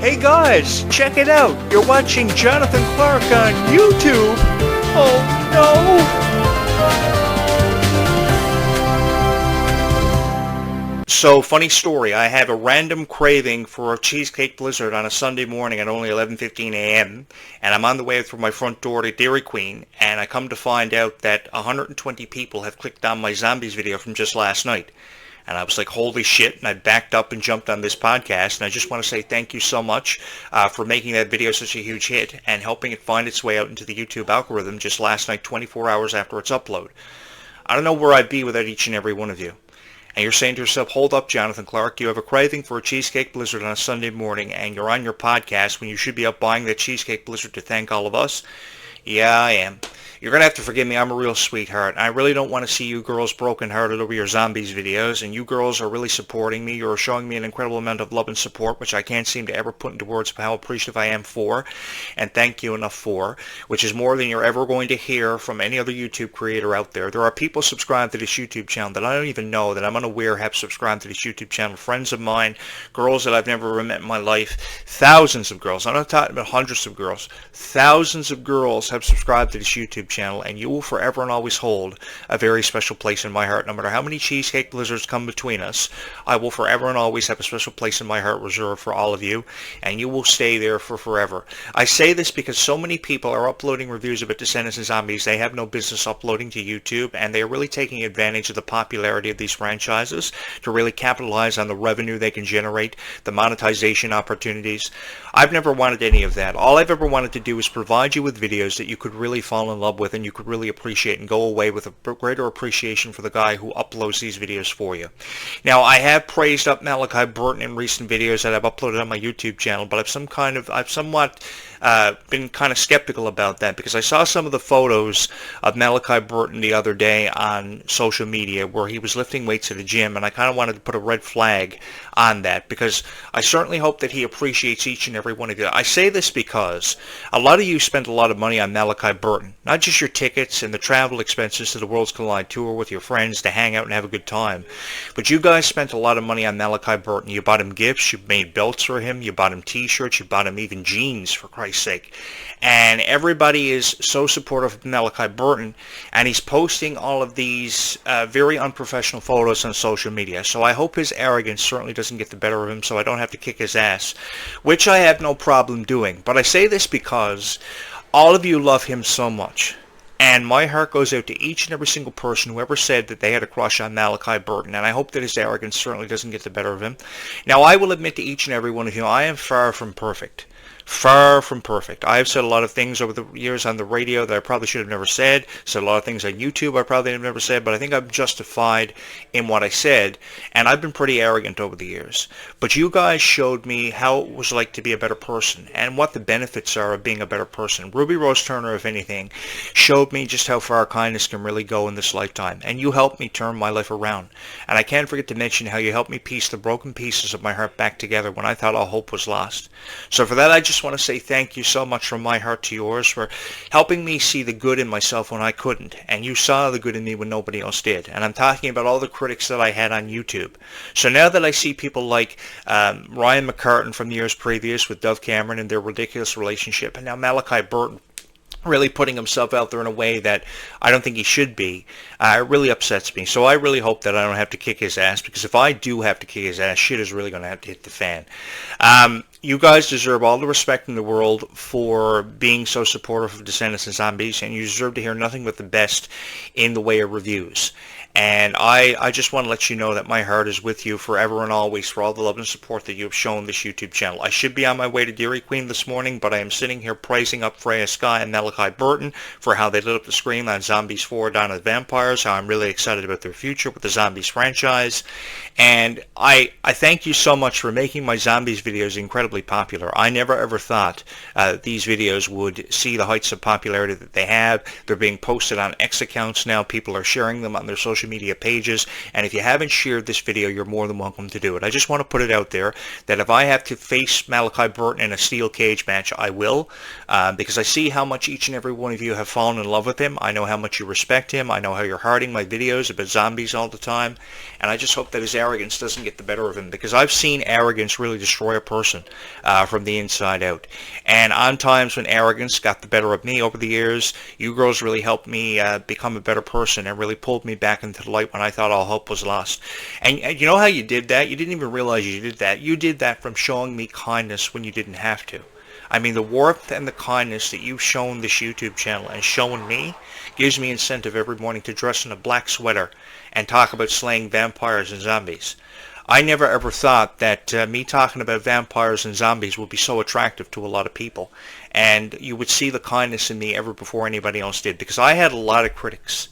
Hey guys, check it out. You're watching Jonathan Clarke on YouTube. Oh no. So, funny story, I have a random craving for a cheesecake blizzard on a Sunday morning at only 11:15 a.m. and I'm on the way through my front door to Dairy Queen, and I come to find out that 120 people have clicked on my zombies video from just last night. And I was like, holy shit, and I backed up and jumped on this podcast, and I just want to say thank you so much for making that video such a huge hit and helping it find its way out into the YouTube algorithm just last night, 24 hours after its upload. I don't know where I'd be without each and every one of you. And you're saying to yourself, hold up, Jonathan Clarke, you have a craving for a cheesecake blizzard on a Sunday morning, and you're on your podcast when you should be up buying that cheesecake blizzard to thank all of us? Yeah, I am. You're going to have to forgive me, I'm a real sweetheart. I really don't want to see you girls brokenhearted over your zombies videos, and you girls are really supporting me. You're showing me an incredible amount of love and support, which I can't seem to ever put into words of how appreciative I am for, and thank you enough for, which is more than you're ever going to hear from any other YouTube creator out there. There are people subscribed to this YouTube channel that I don't even know, that I'm unaware have subscribed to this YouTube channel. Friends of mine, girls that I've never met in my life, thousands of girls. I'm not talking about hundreds of girls. Thousands of girls have subscribed to this YouTube channel, and you will forever and always hold a very special place in my heart. No matter how many cheesecake blizzards come between us, I will forever and always have a special place in my heart reserved for all of you, and you will stay there for forever. I say this because so many people are uploading reviews about Descendants and Zombies they have no business uploading to YouTube, and they are really taking advantage of the popularity of these franchises to really capitalize on the revenue they can generate, the monetization opportunities. I've never wanted any of that. All I've ever wanted to do is provide you with videos that you could really fall in love with and you could really appreciate and go away with a greater appreciation for the guy who uploads these videos for you. Now, I have praised up Malachi Burton in recent videos that I've uploaded on my YouTube channel, but I've somewhat been kind of skeptical about that because I saw some of the photos of Malachi Burton the other day on social media where he was lifting weights at a gym, and I kind of wanted to put a red flag on that because I certainly hope that he appreciates each and every one of you. I say this because a lot of you spend a lot of money on Malachi Burton, not just your tickets and the travel expenses to the Worlds Collide tour with your friends to hang out and have a good time, but you guys spent a lot of money on Malachi Burton. You bought him gifts, you made belts for him, you bought him t-shirts, you bought him even jeans, for Christ's sake. And everybody is so supportive of Malachi Burton, and he's posting all of these very unprofessional photos on social media. So I hope his arrogance certainly doesn't get the better of him so I don't have to kick his ass, which I have no problem doing. But I say this because all of you love him so much. And my heart goes out to each and every single person who ever said that they had a crush on Malachi Burton, and I hope that his arrogance certainly doesn't get the better of him. Now, I will admit to each and every one of you, I am far from perfect. Far from perfect. I have said a lot of things over the years on the radio that I probably should have never said a lot of things on YouTube I probably have never said, but I think I'm justified in what I said, and I've been pretty arrogant over the years. But you guys showed me how it was like to be a better person, and what the benefits are of being a better person. Ruby Rose Turner, if anything, showed me just how far kindness can really go in this lifetime, and you helped me turn my life around. And I can't forget to mention how you helped me piece the broken pieces of my heart back together when I thought all hope was lost. So for that, I just want to say thank you so much from my heart to yours for helping me see the good in myself when I couldn't, and you saw the good in me when nobody else did. And I'm talking about all the critics that I had on YouTube. So now that I see people like Ryan McCartan from the years previous with Dove Cameron and their ridiculous relationship, and now Malachi Burton really putting himself out there in a way that I don't think he should be, it really upsets me. So I really hope that I don't have to kick his ass, because if I do have to kick his ass, shit is really going to have to hit the fan. You guys deserve all the respect in the world for being so supportive of Descendants and Zombies, and you deserve to hear nothing but the best in the way of reviews. And I just want to let you know that my heart is with you forever and always for all the love and support that you have shown this YouTube channel. I should be on my way to Dairy Queen this morning, but I am sitting here praising up Freya Sky and Malachi Burton for how they lit up the screen on Zombies 4 Dawn of the Vampires, how I'm really excited about their future with the Zombies franchise. And I thank you so much for making my Zombies videos incredibly popular. I never ever thought these videos would see the heights of popularity that they have. They're being posted on X accounts now. People are sharing them on their social social media pages. And if you haven't shared this video, you're more than welcome to do it. I just want to put it out there that if I have to face Malachi Burton in a steel cage match, I will, because I see how much each and every one of you have fallen in love with him. I know how much you respect him. I know how you're hearting my videos about zombies all the time. And I just hope that his arrogance doesn't get the better of him, because I've seen arrogance really destroy a person from the inside out. And on times when arrogance got the better of me over the years, you girls really helped me become a better person and really pulled me back into the light when I thought all hope was lost. And you know how you did that? You didn't even realize you did that. You did that from showing me kindness when you didn't have to. I mean, the warmth and the kindness that you've shown this YouTube channel and shown me gives me incentive every morning to dress in a black sweater and talk about slaying vampires and zombies. I never ever thought that me talking about vampires and zombies would be so attractive to a lot of people, and you would see the kindness in me ever before anybody else did, because I had a lot of critics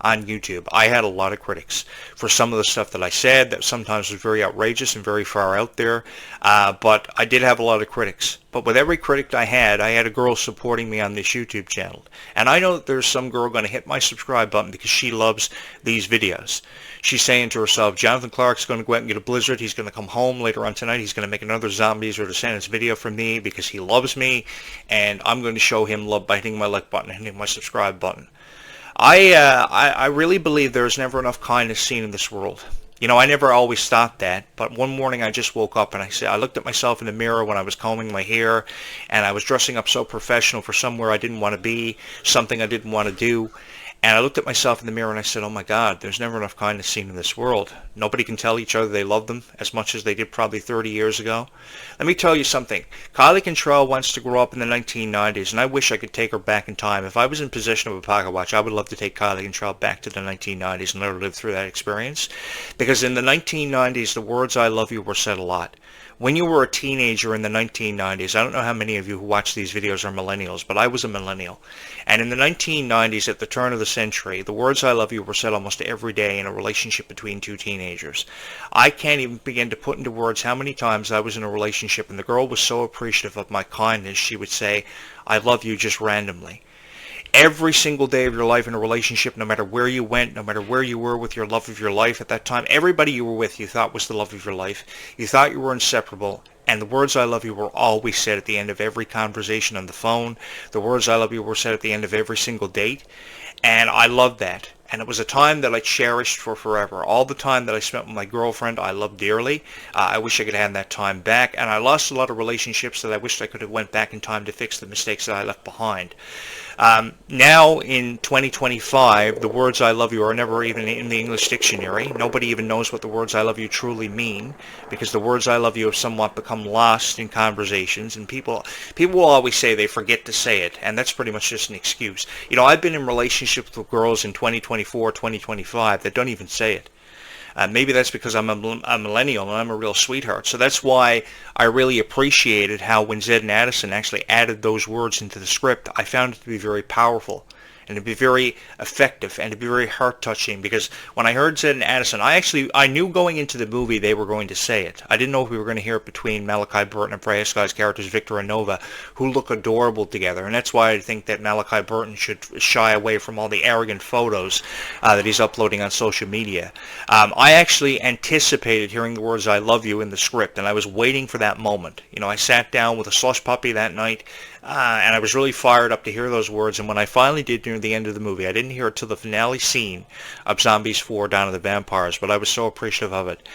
on YouTube. I had a lot of critics for some of the stuff that I said that sometimes was very outrageous and very far out there, but I did have a lot of critics. But with every critic I had a girl supporting me on this YouTube channel. And I know that there's some girl going to hit my subscribe button because she loves these videos. She's saying to herself, Jonathan Clarke's going to go out and get a blizzard. He's going to come home later on tonight. He's going to make another Zombies or Descendants video from me because he loves me. And I'm going to show him love by hitting my like button and hitting my subscribe button. I really believe there's never enough kindness seen in this world. You know, I never always thought that, but one morning I just woke up and I looked at myself in the mirror when I was combing my hair, and I was dressing up so professional for somewhere I didn't want to be, something I didn't want to do. And I looked at myself in the mirror and I said, oh my God, there's never enough kindness seen in this world. Nobody can tell each other they love them as much as they did probably 30 years ago. Let me tell you something. Kylie Cantrell wants to grow up in the 1990s, and I wish I could take her back in time. If I was in possession of a pocket watch, I would love to take Kylie Cantrell back to the 1990s and let her live through that experience. Because in the 1990s, the words I love you were said a lot. When you were a teenager in the 1990s, I don't know how many of you who watch these videos are millennials, but I was a millennial. And in the 1990s, at the turn of the century, the words I love you were said almost every day in a relationship between two teenagers. I can't even begin to put into words how many times I was in a relationship and the girl was so appreciative of my kindness, she would say, I love you, just randomly. Every single day of your life in a relationship, no matter where you went, no matter where you were with your love of your life at that time, everybody you were with you thought was the love of your life. You thought you were inseparable. And the words I love you were always said at the end of every conversation on the phone. The words I love you were said at the end of every single date. And I loved that. And it was a time that I cherished for forever. All the time that I spent with my girlfriend, I loved dearly. I wish I could have that time back. And I lost a lot of relationships that I wished I could have went back in time to fix the mistakes that I left behind. Now in 2025, the words I love you are never even in the English dictionary. Nobody even knows what the words I love you truly mean, because the words I love you have somewhat become lost in conversations, and people will always say they forget to say it, and that's pretty much just an excuse. You know, I've been in relationships with girls in 2024, 2025 that don't even say it. Maybe that's because I'm a millennial and I'm a real sweetheart. So that's why I really appreciated how when Zed and Addison actually added those words into the script, I found it to be very powerful and to be very effective and to be very heart-touching, because when I heard Zed and Addison, I knew going into the movie they were going to say it. I didn't know if we were going to hear it between Malachi Burton and Prayaskai's characters Victor and Nova, who look adorable together, and that's why I think that Malachi Burton should shy away from all the arrogant photos that he's uploading on social media. I actually anticipated hearing the words I love you in the script, and I was waiting for that moment. You know, I sat down with a slush puppy that night, and I was really fired up to hear those words, and when I finally did near the end of the movie, I didn't hear it till the finale scene of Zombies 4 Dawn of the Vampires, but I was so appreciative of it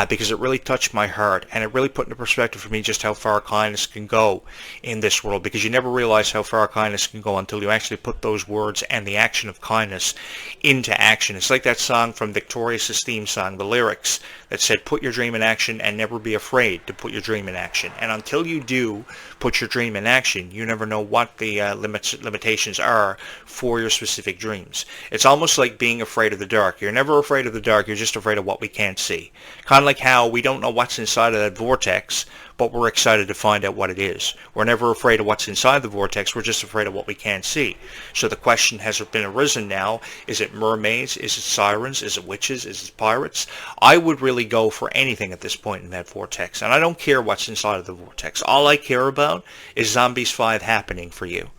because it really touched my heart, and it really put into perspective for me just how far kindness can go in this world, because you never realize how far kindness can go until you actually put those words and the action of kindness into action. It's like that song from Victorious' theme song, the lyrics that said, put your dream in action and never be afraid to put your dream in action. And until you do put your dream in action, you never know what the limitations are for your specific dreams. It's almost like being afraid of the dark. You're never afraid of the dark, you're just afraid of what we can't see. Kind of like how we don't know what's inside of that vortex, but we're excited to find out what it is. We're never afraid of what's inside the vortex, we're just afraid of what we can't see. So the question has been arisen now, is it mermaids, is it sirens, is it witches, is it pirates? I would really go for anything at this point in that vortex, and I don't care what's inside of the vortex. All I care about is Zombies 5 happening for you.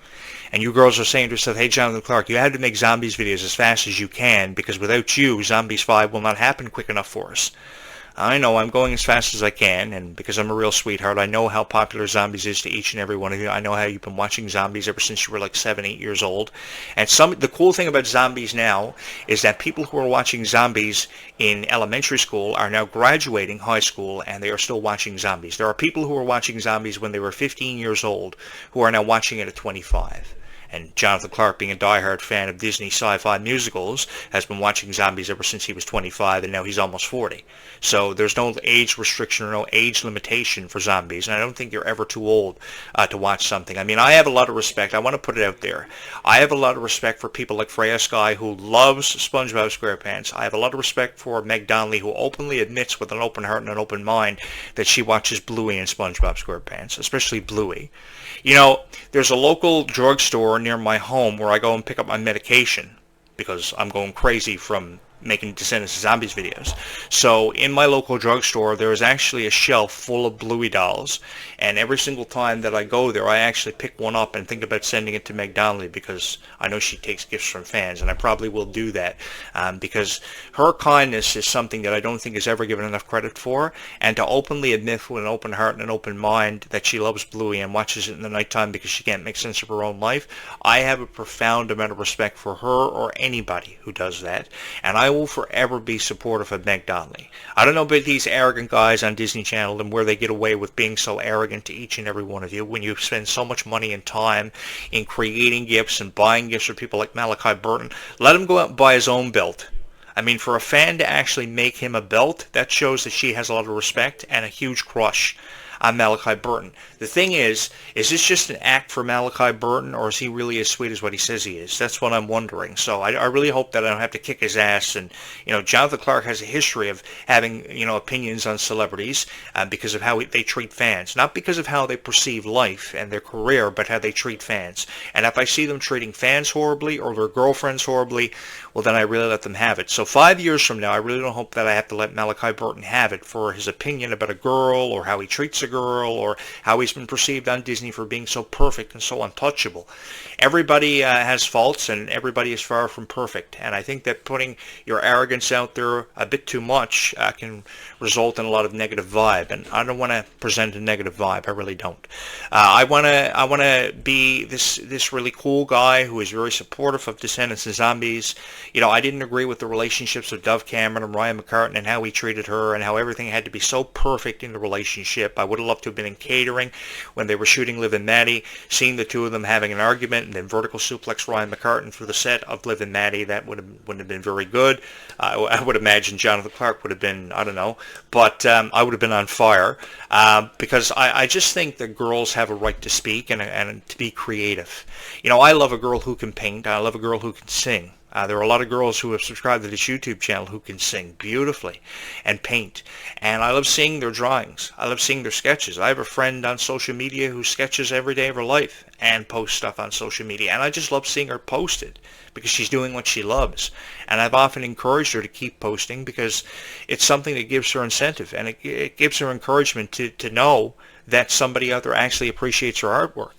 And you girls are saying to yourself, hey, Jonathan Clarke, you have to make zombies videos as fast as you can, because without you, Zombies 5 will not happen quick enough for us. I know I'm going as fast as I can, and because I'm a real sweetheart, I know how popular Zombies is to each and every one of you. I know how you've been watching Zombies ever since you were like 7, 8 years old. And the cool thing about Zombies now is that people who are watching Zombies in elementary school are now graduating high school, and they are still watching Zombies. There are people who were watching Zombies when they were 15 years old who are now watching it at 25. And Jonathan Clarke, being a diehard fan of Disney sci-fi musicals, has been watching Zombies ever since he was 25, and now he's almost 40. So there's no age restriction or no age limitation for Zombies, and I don't think you're ever too old to watch something. I mean, I have a lot of respect. I want to put it out there. I have a lot of respect for people like Freya Sky, who loves SpongeBob SquarePants. I have a lot of respect for Meg Donnelly, who openly admits with an open heart and an open mind that she watches Bluey and SpongeBob SquarePants, especially Bluey. You know, there's a local drugstore near my home where I go and pick up my medication because I'm going crazy from making Descendants of Zombies videos. So in my local drugstore, there is actually a shelf full of Bluey dolls, and every single time that I go there, I actually pick one up and think about sending it to Meg Donnelly, because I know she takes gifts from fans, and I probably will do that, because her kindness is something that I don't think is ever given enough credit for, and to openly admit with an open heart and an open mind that she loves Bluey and watches it in the nighttime because she can't make sense of her own life, I have a profound amount of respect for her or anybody who does that, and I will forever be supportive of Meg Donnelly. I don't know about these arrogant guys on Disney Channel and where they get away with being so arrogant to each and every one of you when you spend so much money and time in creating gifts and buying gifts for people like Malachi Burton. Let him go out and buy his own belt. I mean, for a fan to actually make him a belt, that shows that she has a lot of respect and a huge crush on Malachi Burton. The thing is this just an act for Malachi Burton, or is he really as sweet as what he says he is? That's what I'm wondering. So I really hope that I don't have to kick his ass. And, you know, Jonathan Clarke has a history of having, you know, opinions on celebrities because of how they treat fans. Not because of how they perceive life and their career, but how they treat fans. And if I see them treating fans horribly or their girlfriends horribly, well, then I really let them have it. So 5 years from now, I really don't hope that I have to let Malachi Burton have it for his opinion about a girl, or how he treats a girl, or how he's been perceived on Disney for being so perfect and so untouchable. Everybody has faults, and everybody is far from perfect. And I think that putting your arrogance out there a bit too much can result in a lot of negative vibe. And I don't want to present a negative vibe. I really don't. I want to be this really cool guy who is very supportive of Descendants of Zombies. You know, I didn't agree with the relationships with Dove Cameron and Ryan McCartan and how he treated her and how everything had to be so perfect in the relationship. I would have loved to have been in catering when they were shooting Liv and Maddie, seeing the two of them having an argument and then vertical suplex Ryan McCartan through the set of Liv and Maddie. That wouldn't have been very good. I would imagine Jonathan Clarke would have been, I don't know, but I would have been on fire because I just think that girls have a right to speak and to be creative. You know, I love a girl who can paint. I love a girl who can sing. There are a lot of girls who have subscribed to this YouTube channel who can sing beautifully and paint. And I love seeing their drawings. I love seeing their sketches. I have a friend on social media who sketches every day of her life and posts stuff on social media. And I just love seeing her post it because she's doing what she loves. And I've often encouraged her to keep posting because it's something that gives her incentive. And it gives her encouragement to know that somebody out there actually appreciates her artwork.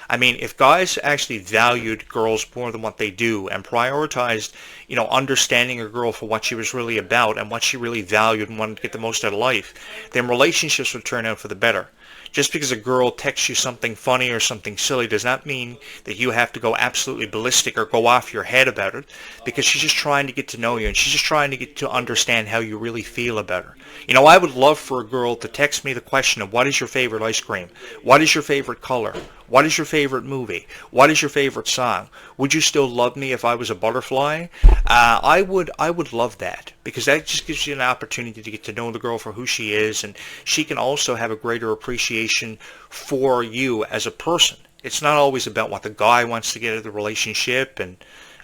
I mean, if guys actually valued girls more than what they do and prioritized, you know, understanding a girl for what she was really about and what she really valued and wanted to get the most out of life, then relationships would turn out for the better. Just because a girl texts you something funny or something silly does not mean that you have to go absolutely ballistic or go off your head about it, because she's just trying to get to know you and she's just trying to get to understand how you really feel about her. You know, I would love for a girl to text me the question of, what is your favorite ice cream? What is your favorite color? What is your favorite movie? What is your favorite song? Would you still love me if I was a butterfly? I would love that, because that just gives you an opportunity to get to know the girl for who she is, and she can also have a greater appreciation for you as a person. It's not always about what the guy wants to get out of the relationship and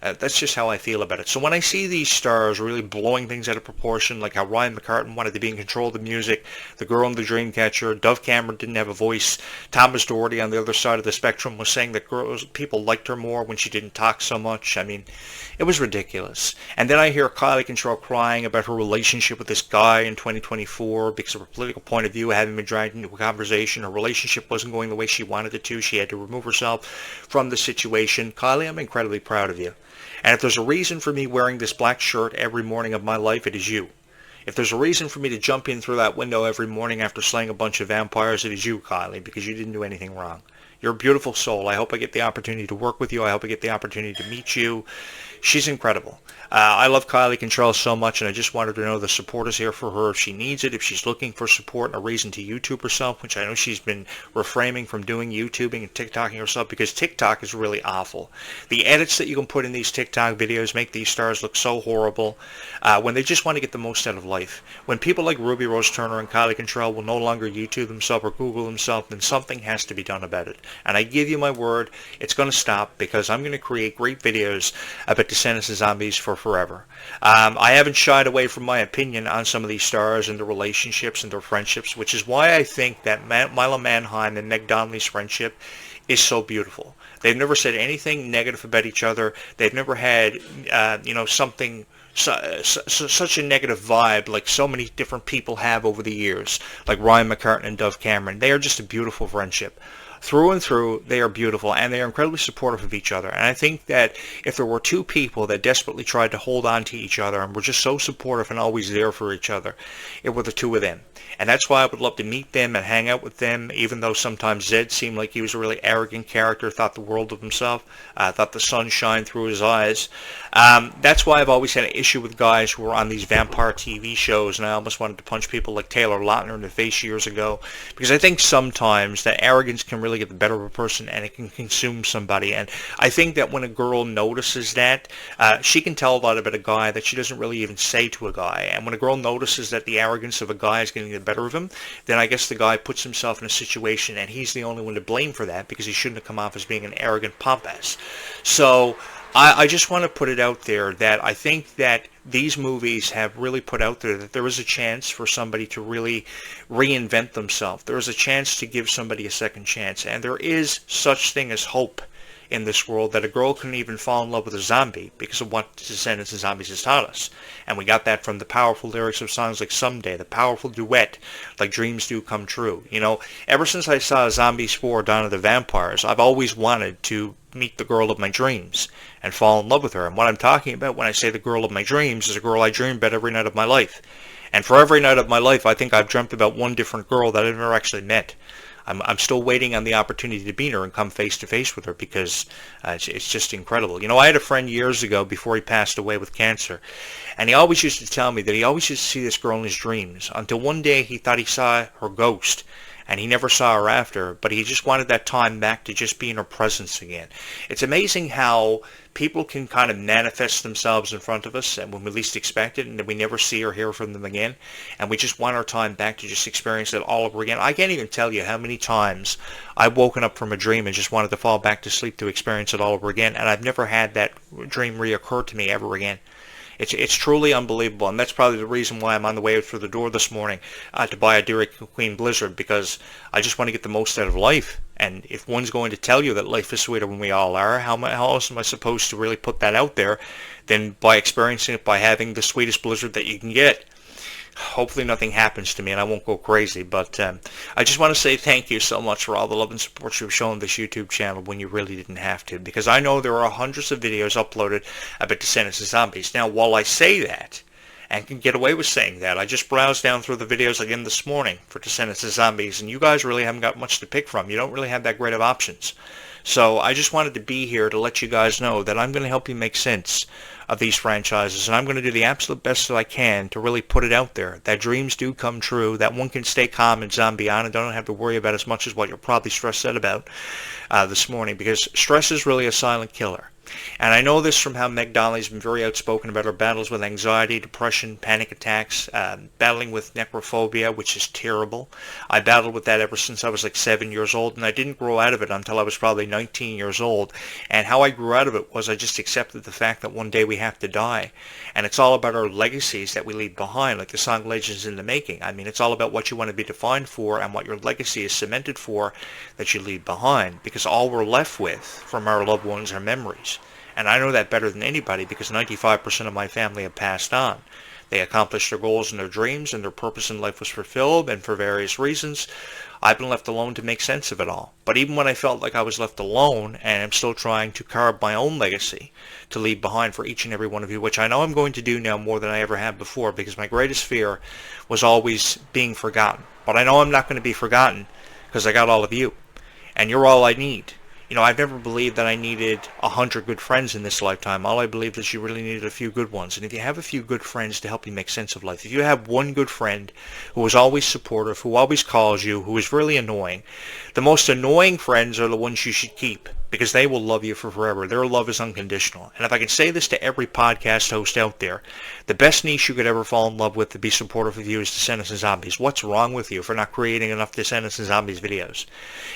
That's just how I feel about it. So when I see these stars really blowing things out of proportion, like how Ryan McCartan wanted to be in control of the music, the girl in the Dreamcatcher, Dove Cameron didn't have a voice, Thomas Doherty on the other side of the spectrum was saying that people liked her more when she didn't talk so much. I mean, it was ridiculous. And then I hear Kylie Control crying about her relationship with this guy in 2024 because of her political point of view having been dragged into a conversation. Her relationship wasn't going the way she wanted it to. She had to remove herself from the situation. Kylie, I'm incredibly proud of you. And if there's a reason for me wearing this black shirt every morning of my life, it is you. If there's a reason for me to jump in through that window every morning after slaying a bunch of vampires, it is you, Kylie, because you didn't do anything wrong. You're a beautiful soul. I hope I get the opportunity to work with you. I hope I get the opportunity to meet you. She's incredible. I love Kylie Control so much, and I just wanted to know the support is here for her if she needs it, if she's looking for support and a reason to YouTube herself, which I know she's been refraining from doing YouTubing and TikToking herself because TikTok is really awful. The edits that you can put in these TikTok videos make these stars look so horrible when they just want to get the most out of life. When people like Ruby Rose Turner and Kylie Control will no longer YouTube themselves or Google themselves, then something has to be done about it. And I give you my word, it's going to stop because I'm going to create great videos about Descendants of Zombies for forever. I haven't shied away from my opinion on some of these stars and their relationships and their friendships, which is why I think that Mila Manheim and Meg Donnelly's friendship is so beautiful. They've never said anything negative about each other. They've never had, something such a negative vibe like so many different people have over the years, like Ryan McCartan and Dove Cameron. They are just a beautiful friendship. Through and through, they are beautiful, and they are incredibly supportive of each other. And I think that if there were two people that desperately tried to hold on to each other and were just so supportive and always there for each other, it were the two of them. And that's why I would love to meet them and hang out with them, even though sometimes Zed seemed like he was a really arrogant character, thought the world of himself, thought the sun shined through his eyes. That's why I've always had an issue with guys who were on these vampire TV shows, and I almost wanted to punch people like Taylor Lautner in the face years ago, because I think sometimes that arrogance can really get the better of a person and it can consume somebody. And I think that when a girl notices that, she can tell a lot about a guy that she doesn't really even say to a guy. And when a girl notices that the arrogance of a guy is getting the better of him, then I guess the guy puts himself in a situation and he's the only one to blame for that because he shouldn't have come off as being an arrogant pompass. So I just want to put it out there that I think that these movies have really put out there that there is a chance for somebody to really reinvent themselves. There is a chance to give somebody a second chance. And there is such thing as hope in this world that a girl can even fall in love with a zombie because of what Descendants of Zombies has taught us. And we got that from the powerful lyrics of songs like Someday, the powerful duet like Dreams Do Come True. You know, ever since I saw Zombies 4 Dawn of the Vampires, I've always wanted to meet the girl of my dreams and fall in love with her. And what I'm talking about when I say the girl of my dreams is a girl I dream about every night of my life. And for every night of my life, I think I've dreamt about one different girl that I've never actually met. I'm still waiting on the opportunity to meet her and come face to face with her because it's just incredible. You know, I had a friend years ago before he passed away with cancer, and he always used to tell me that he always used to see this girl in his dreams until one day he thought he saw her ghost. And he never saw her after, but he just wanted that time back to just be in her presence again. It's amazing how people can kind of manifest themselves in front of us and when we least expect it, and then we never see or hear from them again, and we just want our time back to just experience it all over again. I can't even tell you how many times I've woken up from a dream and just wanted to fall back to sleep to experience it all over again, and I've never had that dream reoccur to me ever again. It's truly unbelievable, and that's probably the reason why I'm on the way out through the door this morning to buy a Dairy Queen Blizzard, because I just want to get the most out of life. And if one's going to tell you that life is sweeter when we all are, how else am I supposed to really put that out there than by experiencing it by having the sweetest Blizzard that you can get? Hopefully nothing happens to me and I won't go crazy, but I just want to say thank you so much for all the love and support you've shown this YouTube channel when you really didn't have to, because I know there are hundreds of videos uploaded about Descendants of Zombies. Now, while I say that, and can get away with saying that, I just browsed down through the videos again this morning for Descendants of Zombies, and you guys really haven't got much to pick from. You don't really have that great of options. So I just wanted to be here to let you guys know that I'm going to help you make sense of these franchises, and I'm going to do the absolute best that I can to really put it out there, that dreams do come true, that one can stay calm in Zombie On and don't have to worry about as much as what you're probably stressed out about this morning, because stress is really a silent killer. And I know this from how Meg Donnelly's been very outspoken about her battles with anxiety, depression, panic attacks, battling with necrophobia, which is terrible. I battled with that ever since I was like 7 years old, and I didn't grow out of it until I was probably 19 years old. And how I grew out of it was I just accepted the fact that one day we have to die. And it's all about our legacies that we leave behind, like the song Legends in the Making. I mean, it's all about what you want to be defined for and what your legacy is cemented for that you leave behind. Because all we're left with from our loved ones are memories. And I know that better than anybody because 95% of my family have passed on. They accomplished their goals and their dreams, and their purpose in life was fulfilled, and for various reasons, I've been left alone to make sense of it all. But even when I felt like I was left alone, and I'm still trying to carve my own legacy to leave behind for each and every one of you, which I know I'm going to do now more than I ever have before, because my greatest fear was always being forgotten. But I know I'm not going to be forgotten, because I got all of you, and you're all I need. You know, I've never believed that I needed 100 good friends in this lifetime. All I believed is you really needed a few good ones. And if you have a few good friends to help you make sense of life, if you have one good friend who is always supportive, who always calls you, who is really annoying, the most annoying friends are the ones you should keep because they will love you for forever. Their love is unconditional. And if I can say this to every podcast host out there, the best niche you could ever fall in love with to be supportive of you is Descendants and Zombies. What's wrong with you for not creating enough Descendants and Zombies videos?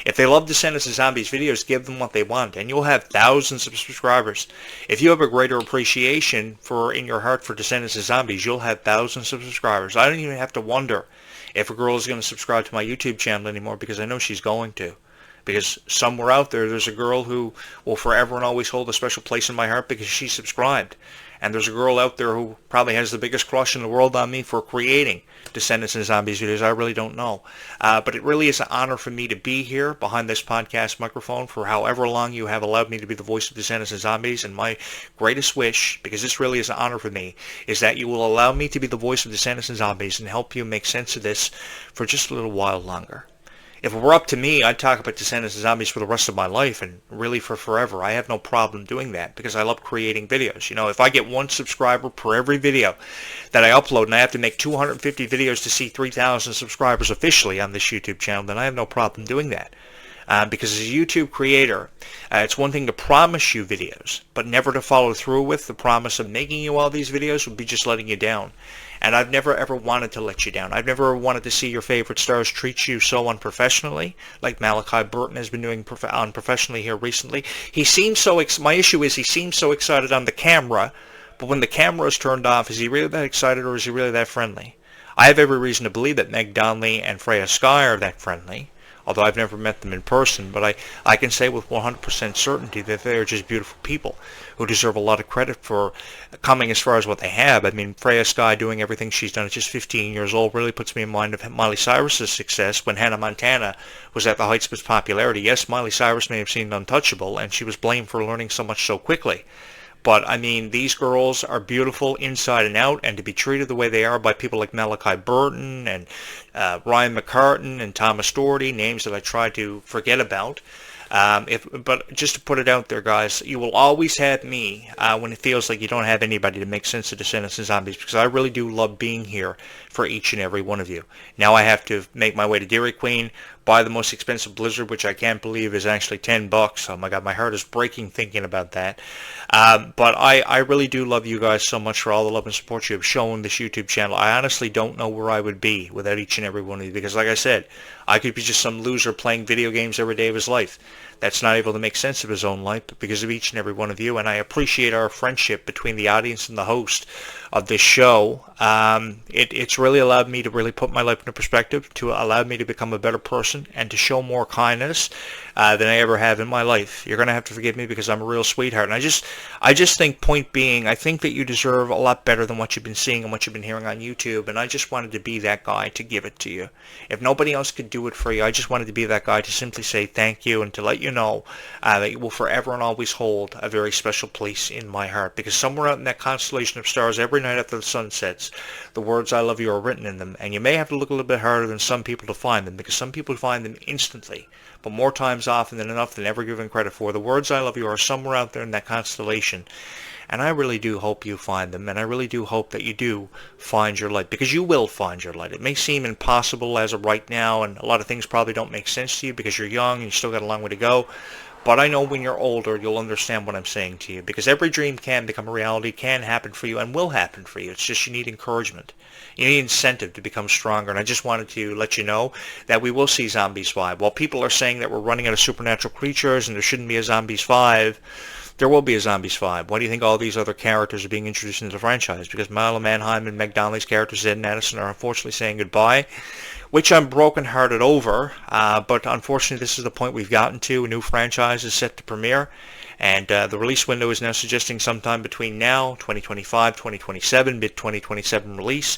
If they love Descendants and Zombies videos, give them what they want, and you'll have thousands of subscribers. If you have a greater appreciation for in your heart for Descendants and Zombies, you'll have thousands of subscribers. I don't even have to wonder if a girl is going to subscribe to my YouTube channel anymore because I know she's going to. Because somewhere out there, there's a girl who will forever and always hold a special place in my heart because she subscribed. And there's a girl out there who probably has the biggest crush in the world on me for creating Descendants and Zombies videos. I really don't know. But it really is an honor for me to be here behind this podcast microphone for however long you have allowed me to be the voice of Descendants and Zombies. And my greatest wish, because this really is an honor for me, is that you will allow me to be the voice of Descendants and Zombies and help you make sense of this for just a little while longer. If it were up to me, I'd talk about Descendants and Zombies for the rest of my life and really for forever. I have no problem doing that because I love creating videos. You know, if I get one subscriber per every video that I upload and I have to make 250 videos to see 3,000 subscribers officially on this YouTube channel, then I have no problem doing that. Because as a YouTube creator, it's one thing to promise you videos, but never to follow through with the promise of making you all these videos would be just letting you down. And I've never ever wanted to let you down. I've never wanted to see your favorite stars treat you so unprofessionally, like Malachi Burton has been doing unprofessionally here recently. He seems so, my issue is he seems so excited on the camera, but when the camera is turned off, is he really that excited or is he really that friendly? I have every reason to believe that Meg Donnelly and Freya Sky are that friendly. Although I've never met them in person, but I can say with 100% certainty that they are just beautiful people who deserve a lot of credit for coming as far as what they have. I mean, Freya Sky doing everything she's done at just 15 years old really puts me in mind of Miley Cyrus's success when Hannah Montana was at the heights of its popularity. Yes, Miley Cyrus may have seemed untouchable, and she was blamed for learning so much so quickly. But, I mean, these girls are beautiful inside and out, and to be treated the way they are by people like Malachi Burton and Ryan McCartan and Thomas Doherty, names that I try to forget about. But just to put it out there, guys, you will always have me when it feels like you don't have anybody to make sense of Descendants and Zombies, because I really do love being here for each and every one of you. Now I have to make my way to Dairy Queen, buy the most expensive Blizzard, which I can't believe is actually $10. Oh my God, my heart is breaking thinking about that. But I really do love you guys so much for all the love and support you have shown this YouTube channel. I honestly don't know where I would be without each and every one of you, because like I said, I could be just some loser playing video games every day of his life that's not able to make sense of his own life, but because of each and every one of you. And I appreciate our friendship between the audience and the host of this show. It's really allowed me to really put my life into perspective, to allow me to become a better person, and to show more kindness than I ever have in my life. You're going to have to forgive me because I'm a real sweetheart. And I just think, point being, I think that you deserve a lot better than what you've been seeing and what you've been hearing on YouTube. And I just wanted to be that guy to give it to you. If nobody else could do it for you, I just wanted to be that guy to simply say thank you and to let you know that you will forever and always hold a very special place in my heart. Because somewhere out in that constellation of stars, every night after the sun sets, the words I love you are written in them. And you may have to look a little bit harder than some people to find them, because some people find them instantly. But more times often than enough than ever given credit for, the words I love you are somewhere out there in that constellation. And I really do hope you find them, and I really do hope that you do find your light, because you will find your light. It may seem impossible as of right now, and a lot of things probably don't make sense to you because you're young and you still got a long way to go. But I know when you're older, you'll understand what I'm saying to you, because every dream can become a reality, can happen for you, and will happen for you. It's just you need encouragement. You need incentive to become stronger. And I just wanted to let you know that we will see Zombies 5. While people are saying that we're running out of supernatural creatures and there shouldn't be a Zombies 5, there will be a Zombies 5. Why do you think all these other characters are being introduced into the franchise? Because Milo Manheim and Meg Donnelly's characters, Ed and Addison, are unfortunately saying goodbye, which I'm brokenhearted over. But unfortunately, this is the point we've gotten to. A new franchise is set to premiere, and the release window is now suggesting sometime between now, 2025, 2027, mid-2027 release.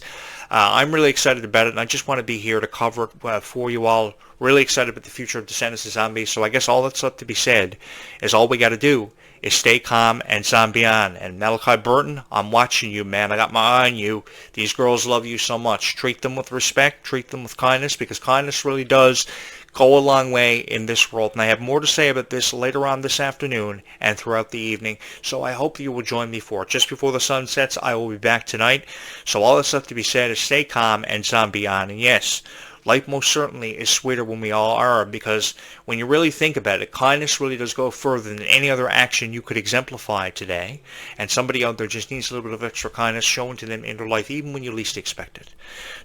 I'm really excited about it, and I just want to be here to cover it for you all. Really excited about the future of Descendants of Zombies. So I guess all that's left to be said is all we got to do is stay calm and zombie on. And Malachi Burton, I'm watching you, man. I got my eye on you. These girls love you so much. Treat them with respect. Treat them with kindness, because kindness really does go a long way in this world. And I have more to say about this later on this afternoon and throughout the evening. So I hope you will join me for it. Just before the sun sets, I will be back tonight. So all that's left to be said is stay calm and zombie on. And yes, life most certainly is sweeter when we all are, because when you really think about it, kindness really does go further than any other action you could exemplify today. And somebody out there just needs a little bit of extra kindness shown to them in their life, even when you least expect it.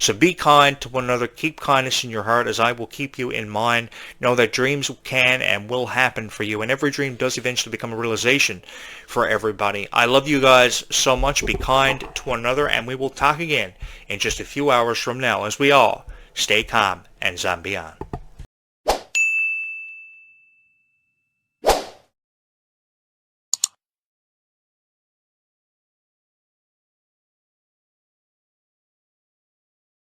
So be kind to one another. Keep kindness in your heart, as I will keep you in mine. Know that dreams can and will happen for you, and every dream does eventually become a realization for everybody. I love you guys so much. Be kind to one another, and we will talk again in just a few hours from now, as we all stay calm and zombie on.